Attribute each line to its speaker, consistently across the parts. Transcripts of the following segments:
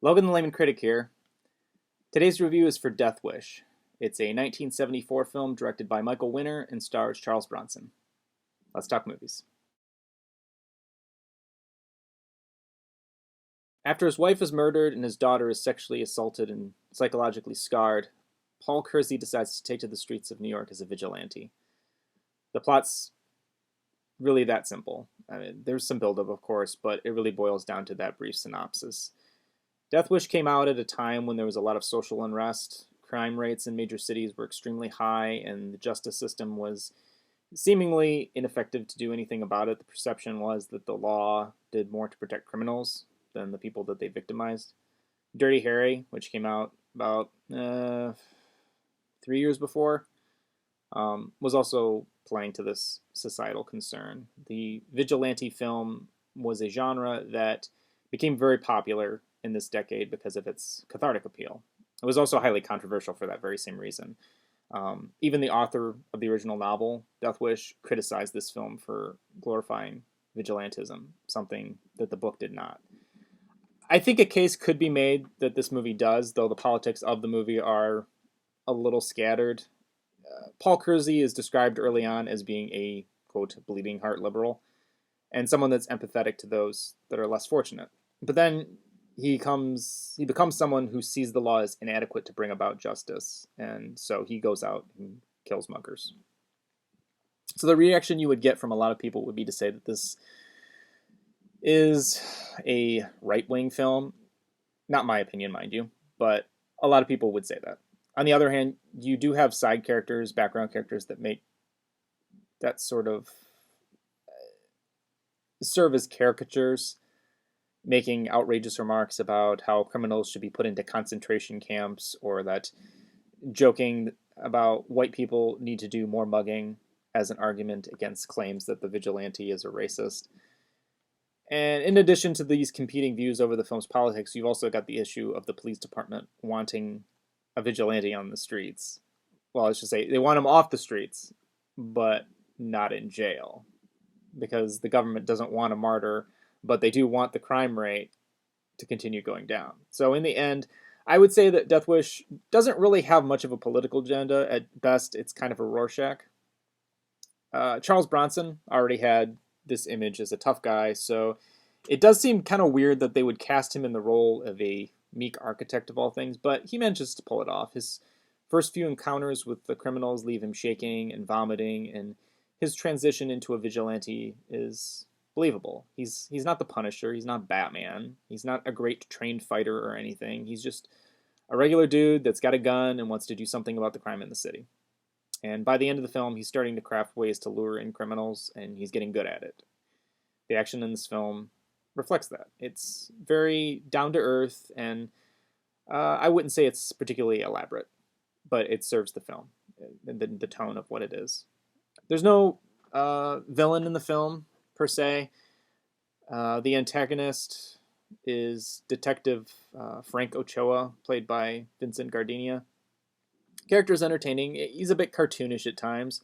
Speaker 1: Logan the Layman Critic here. Today's review is for Deathwish. It's a 1974 film directed by Michael Winner and stars Charles Bronson. Let's talk movies. After his wife is murdered and his daughter is sexually assaulted and psychologically scarred, Paul Kersey decides to take to the streets of New York as a vigilante. The plot's really that simple. There's some buildup, of course, but it really boils down to that brief synopsis. Deathwish came out at a time when there was a lot of social unrest. Crime rates in major cities were extremely high, and the justice system was seemingly ineffective to do anything about it. The perception was that the law did more to protect criminals than the people that they victimized. Dirty Harry, which came out about 3 years before, was also playing to this societal concern. The vigilante film was a genre that became very popular in this decade because of its cathartic appeal. It was also highly controversial for that very same reason. Even the author of the original novel, Deathwish, criticized this film for glorifying vigilantism, something that the book did not. I think a case could be made that this movie does, though the politics of the movie are a little scattered. Paul Kersey is described early on as being a, quote, bleeding heart liberal, and someone that's empathetic to those that are less fortunate. But then he becomes someone who sees the law as inadequate to bring about justice, and so he goes out and kills muggers. So the reaction you would get from a lot of people would be to say that this is a right-wing film. Not my opinion, mind you, but a lot of people would say that. On the other hand, you do have side characters, background characters that make that sort of serve as caricatures, making outrageous remarks about how criminals should be put into concentration camps, or that joking about white people need to do more mugging as an argument against claims that the vigilante is a racist. And in addition to these competing views over the film's politics, you've also got the issue of the police department wanting a vigilante on the streets. Well, I should say they want him off the streets, but not in jail, because the government doesn't want a martyr, but they do want the crime rate to continue going down. So in the end, I would say that Deathwish doesn't really have much of a political agenda. At best, it's kind of a Rorschach. Charles Bronson already had this image as a tough guy, so it does seem kind of weird that they would cast him in the role of a meek architect of all things, but he manages to pull it off. His first few encounters with the criminals leave him shaking and vomiting, and his transition into a vigilante is believable. He's not the Punisher, he's not Batman, he's not a great trained fighter or anything. He's just a regular dude that's got a gun and wants to do something about the crime in the city. And by the end of the film, he's starting to craft ways to lure in criminals, and he's getting good at it. The action in this film reflects that. It's very down to earth, and I wouldn't say it's particularly elaborate, but it serves the film, the tone of what it is. There's no villain in the film, per se. The antagonist is Detective Frank Ochoa, played by Vincent Gardenia. Character is entertaining. He's a bit cartoonish at times.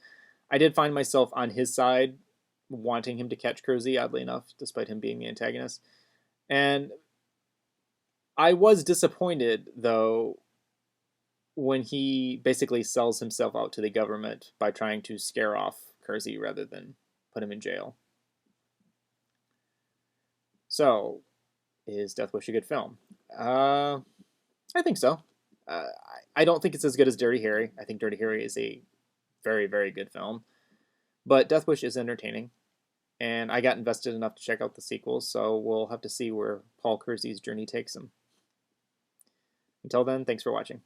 Speaker 1: I did find myself on his side, wanting him to catch Kersey, oddly enough, despite him being the antagonist. And I was disappointed, though, when he basically sells himself out to the government by trying to scare off Kersey rather than put him in jail. So, is Deathwish a good film? I think so. I don't think it's as good as Dirty Harry. I think Dirty Harry is a very, very good film. But Deathwish is entertaining, and I got invested enough to check out the sequels, so we'll have to see where Paul Kersey's journey takes him. Until then, thanks for watching.